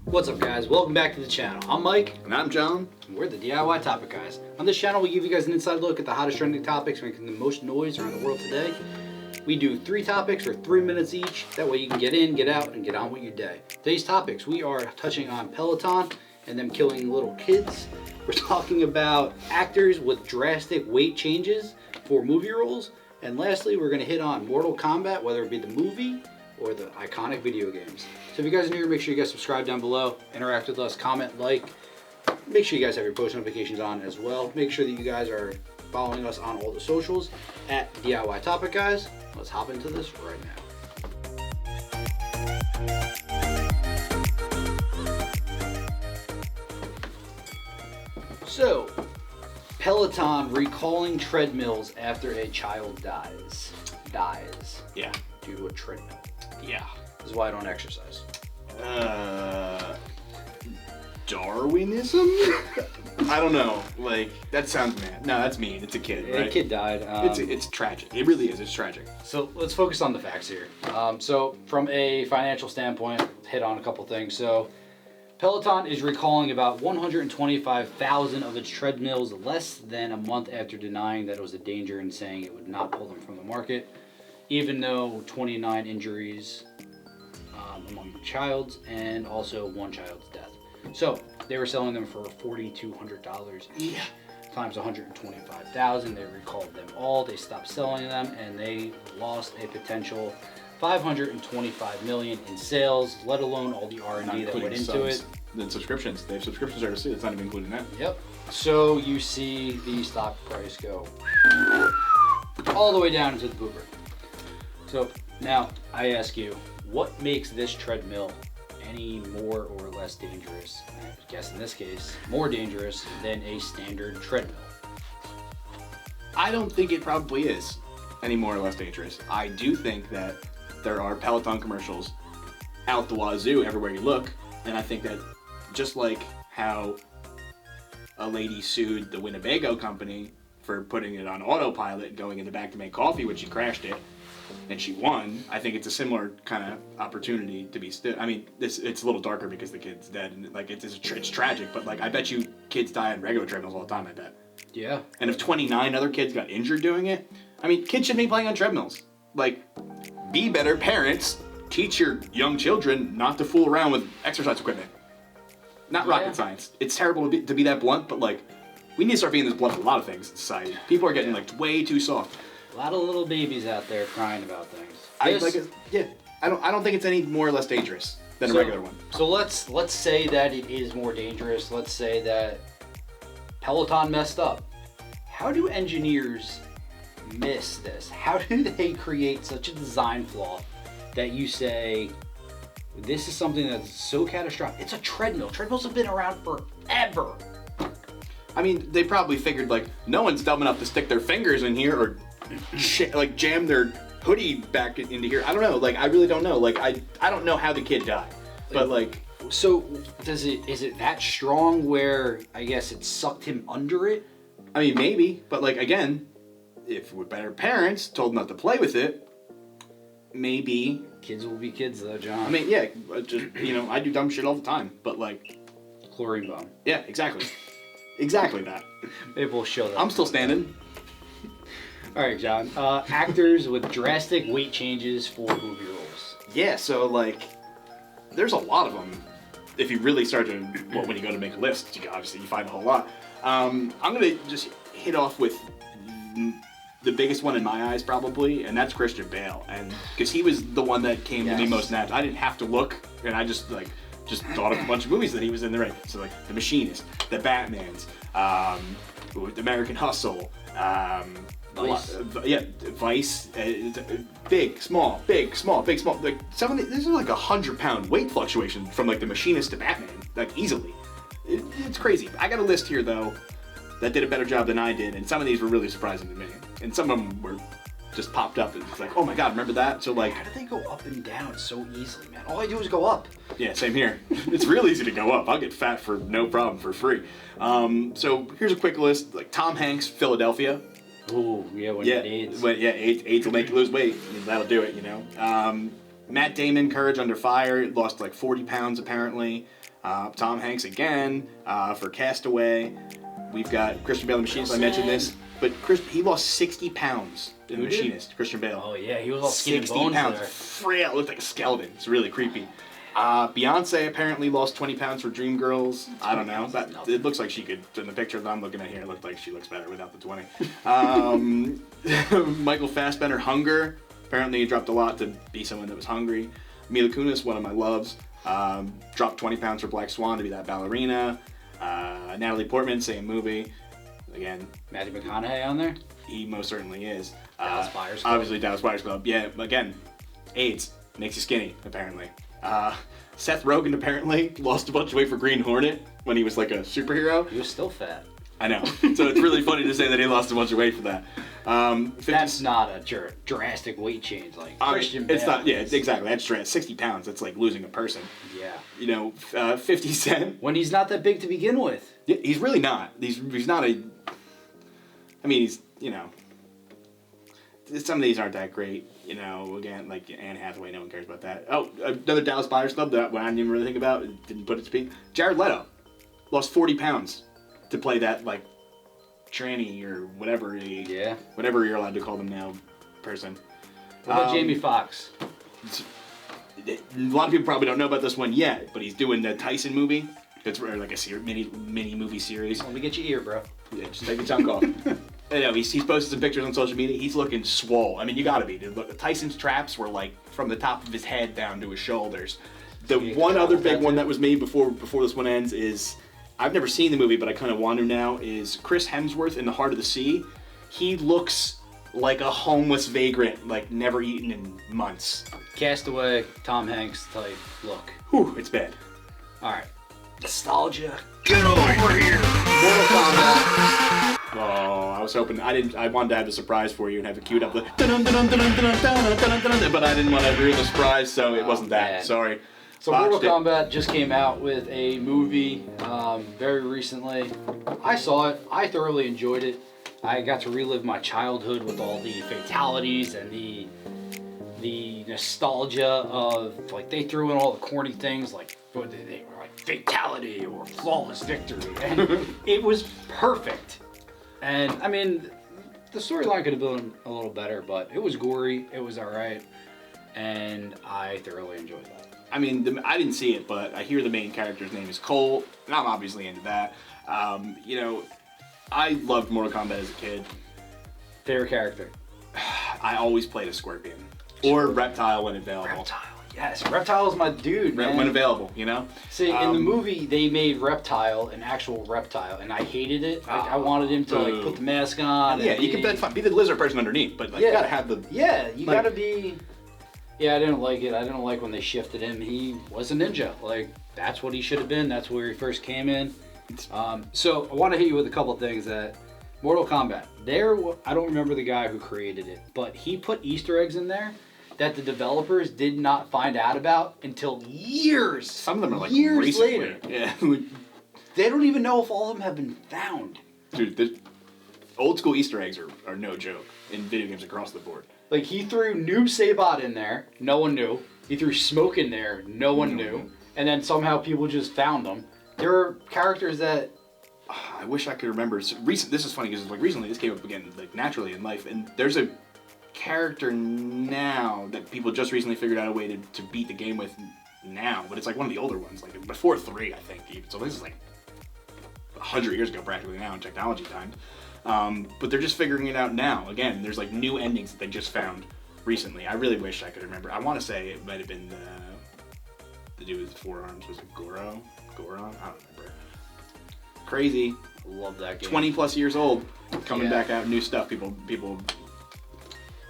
What's up, guys? Welcome back to the channel. I'm Mike. And I'm John. And we're the DIY Topic Guys. On this channel, we give you guys an inside look at the hottest trending topics making the most noise around the world today. We do 3 topics for 3 minutes each. That way you can get in, get out, and get on with your day. Today's topics, we are touching on Peloton and them killing little kids. We're talking about actors with drastic weight changes for movie roles. And lastly, we're going to hit on Mortal Kombat, whether it be the movie or the iconic video games. So if you guys are new, make sure you guys subscribe down below, interact with us, comment, like. Make sure you guys have your post notifications on as well. Make sure that you guys are following us on all the socials at DIY Topic Guys. Let's hop into this right now. So, Peloton recalling treadmills after a child dies. Yeah. Due to a treadmill. Yeah. This is why I don't exercise. Darwinism? I don't know. Like, that sounds mad. No, that's mean. It's a kid, right? A kid died. It's tragic. It really is. It's tragic. So let's focus on the facts here. So from a financial standpoint, hit on a couple things. So Peloton is recalling about 125,000 of its treadmills less than a month after denying that it was a danger and saying it would not pull them from the market, even though 29 injuries among the childs and also one child's death. So they were selling them for $4,200 each, times 125,000. They recalled them all. They stopped selling them, and they lost a potential $525 million in sales, let alone all the R&D that went into it. Then subscriptions. They have subscription services. It's not even including that. Yep. So you see the stock price go all the way down into the pooper. So now I ask you, what makes this treadmill any more or less dangerous? I guess in this case, more dangerous than a standard treadmill. I don't think it probably is any more or less dangerous. I do think that there are Peloton commercials out the wazoo everywhere you look, and I think that just like how a lady sued the Winnebago company for putting it on autopilot and going in the back to make coffee when she crashed it, and she won, I think it's a similar kind of opportunity to be I mean, it's a little darker because the kid's dead, and like it's tragic, but like I bet you kids die on regular treadmills all the time, I bet. Yeah. And if 29 other kids got injured doing it, I mean, kids shouldn't be playing on treadmills. Like, be better parents. Teach your young children not to fool around with exercise equipment. Not rocket science. It's terrible to be that blunt, but like, we need to start being this blunt with a lot of things in society. People are getting like way too soft. A lot of little babies out there crying about things. I don't think it's any more or less dangerous than a regular one. So let's say that it is more dangerous. Let's say that Peloton messed up. How do engineers miss this? How do they create such a design flaw that you say this is something that's so catastrophic? It's a treadmill. Treadmills have been around forever. I mean, they probably figured like no one's dumb enough to stick their fingers in here or like jam their hoodie back into here. I don't know. Like I really don't know. Like I don't know how the kid died, but like. So is it that strong where I guess it sucked him under it? I mean maybe, but like again, if we're better parents told not to play with it, maybe kids will be kids though, John. I mean yeah, just I do dumb shit all the time, but like chlorine bomb. Yeah, exactly. Exactly that. Maybe we'll show that. I'm still standing. All right, John. Actors with drastic weight changes for movie roles. Yeah, so like, there's a lot of them. If you really start to, when you go to make a list, obviously you find a whole lot. I'm gonna just hit off with the biggest one in my eyes probably, and that's Christian Bale, and because he was the one that came to me most natural. I didn't have to look, and I just thought of a bunch of movies that he was in. Right, so like The Machinist, The Batmans, American Hustle. Vice. Vice. Big, small, big, small, big, small. Like some of these are like 100-pound weight fluctuation from like The Machinist to Batman, like easily. It's crazy. I got a list here though that did a better job than I did, and some of these were really surprising to me, and some of them were just popped up and it's like, oh my god, remember that? So like, how do they go up and down so easily, man? All I do is go up. Yeah, same here. It's real easy to go up. I'll get fat for no problem for free. So here's a quick list. Like Tom Hanks, Philadelphia. Ooh, yeah, when you had AIDS. AIDS will make you lose weight. That'll do it, Matt Damon, Courage Under Fire, lost like 40 pounds apparently. Tom Hanks again for Castaway. We've got Christian Bale, The Machinist. I mentioned this, but he lost 60 pounds in The Machinist. Christian Bale. Oh yeah, he was all skin and 60 bones pounds, there. frail, looked like a skeleton. It's really creepy. Beyonce apparently lost 20 pounds for Dreamgirls. I don't know. It looks like she could, in the picture that I'm looking at here, it looked like she looks better without the 20. Michael Fassbender, Hunger. Apparently he dropped a lot to be someone that was hungry. Mila Kunis, one of my loves, dropped 20 pounds for Black Swan to be that ballerina. Natalie Portman, same movie. Again, Matthew McConaughey on there? he most certainly is. Dallas Buyers Club. Obviously Dallas Buyers Club. Yeah, again, AIDS makes you skinny, apparently. Seth Rogen apparently lost a bunch of weight for Green Hornet when he was like a superhero. He was still fat. I know. So it's really funny to say that he lost a bunch of weight for that. That's not a drastic weight change like Christian Bale. It's not, yeah, exactly. That's 60 pounds. That's like losing a person. Yeah. You know, 50 Cent. When he's not that big to begin with. Yeah, he's really not. He's not a... I mean, he's, you know... Some of these aren't that great, you know, again, like Anne Hathaway, no one cares about that. Oh, another Dallas Buyers Club that I didn't even really think about, didn't put it to peak. Jared Leto lost 40 pounds to play that, like, tranny or whatever whatever you're allowed to call them now, person. What about Jamie Foxx? A lot of people probably don't know about this one yet, but he's doing the Tyson movie. It's like a mini movie series. Let me get your ear, bro. Yeah, just take a chunk off. You know, he's posted some pictures on social media. He's looking swole. I mean, you gotta be, dude. Look, Tyson's traps were like from the top of his head down to his shoulders. The one other big one that was made before this one ends is, I've never seen the movie, but I kind of want to now, is Chris Hemsworth in The Heart of the Sea. He looks like a homeless vagrant, like never eaten in months. Castaway, Tom Hanks type look. Whew, it's bad. All right. Nostalgia. Get over here. Mortal Kombat. Oh, I was hoping I wanted to have a surprise for you and have it queued up, like, dun dun dun dun dun dun dun dun dun, but I didn't want to ruin the surprise, so it wasn't that. Man. Sorry. So Mortal Kombat just came out with a movie very recently. I saw it. I thoroughly enjoyed it. I got to relive my childhood with all the fatalities and the nostalgia of, like, they threw in all the corny things like they were like fatality or flawless victory, and it was perfect. And I mean, the storyline could have been a little better, but it was gory. It was all right, and I thoroughly enjoyed that. I mean, I didn't see it, but I hear the main character's name is Cole, and I'm obviously into that. You know, I loved Mortal Kombat as a kid. Favorite character? I always played a Scorpion. Or Reptile when available. Reptile, yes. Reptile's my dude, man. When available, you know? See, in the movie, they made Reptile an actual reptile, and I hated it. Like, I wanted him to, like, put the mask on. Yeah, you can be the lizard person underneath, but, like, you gotta have the... Yeah, you gotta be... Yeah, I didn't like it. I didn't like when they shifted him. He was a ninja. Like, that's what he should have been. That's where he first came in. So, I want to hit you with a couple of things that... Mortal Kombat. I don't remember the guy who created it, but he put Easter eggs in there that the developers did not find out about until years. Some of them are like years recently. later. Yeah. They don't even know if all of them have been found. Dude, the old school Easter eggs are no joke in video games across the board. Like, he threw Noob Saibot in there, no one knew. He threw Smoke in there, no one knew. And then somehow people just found them. There are characters that... I wish I could remember. This is funny because, like, recently this came up again, like, naturally in life, and there's a character now that people just recently figured out a way to beat the game with now, but it's like one of the older ones, like before 3, I think, even. So this is like 100 years ago practically now in technology times. But they're just figuring it out now. Again, there's like new endings that they just found recently. I really wish I could remember. I want to say it might have been the dude with 4 arms. Was it Goron? I don't remember. Crazy. Love that game. 20 plus years old, coming back out, new stuff, people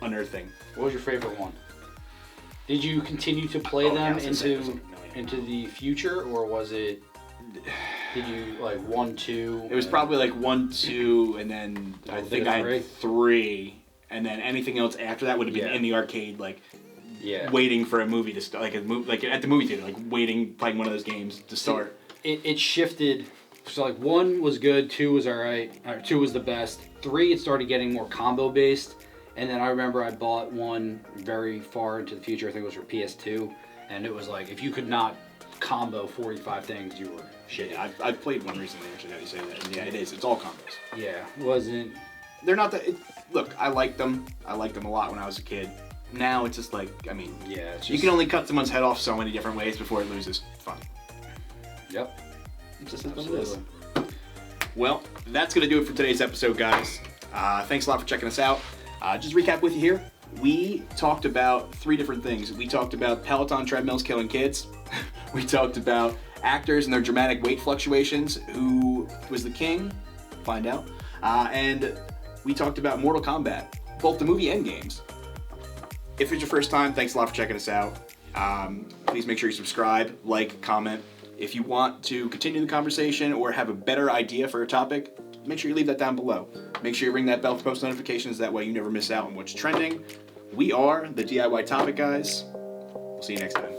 unearthing. What was your favorite one? Did you continue to play them into the future, or was it? Did you like 1, 2? It was probably like 1, 2, and then I think I had 3, and then anything else after that would have been in the arcade, like waiting for a movie to start, like at the movie theater, like waiting, playing one of those games to start. It shifted. So like 1 was good, 2 was alright, 2 was the best. 3 it started getting more combo based, And then I remember I bought one very far into the future. I think it was for PS2, and it was like if you could not combo 45 things, you were shitty. Yeah, I've played one recently, actually, now you say that. And yeah, it is. It's all combos. Yeah, it wasn't. They're not that... Look, I liked them. I liked them a lot when I was a kid. Now it's just like, I mean... Yeah, it's just... You can only cut someone's head off so many different ways before it loses fun. Yep. It's just what it is. Well, that's going to do it for today's episode, guys. Thanks a lot for checking us out. Just recap with you here. We talked about 3 different things. We talked about Peloton Treadmills killing kids. We talked about actors and their dramatic weight fluctuations. Who was the king? Find out. And we talked about Mortal Kombat, both the movie and games. If it's your first time, thanks a lot for checking us out. Please make sure you subscribe, like, comment. If you want to continue the conversation or have a better idea for a topic, make sure you leave that down below. Make sure you ring that bell for post notifications. That way you never miss out on what's trending. We are the DIY Topic Guys. We'll see you next time.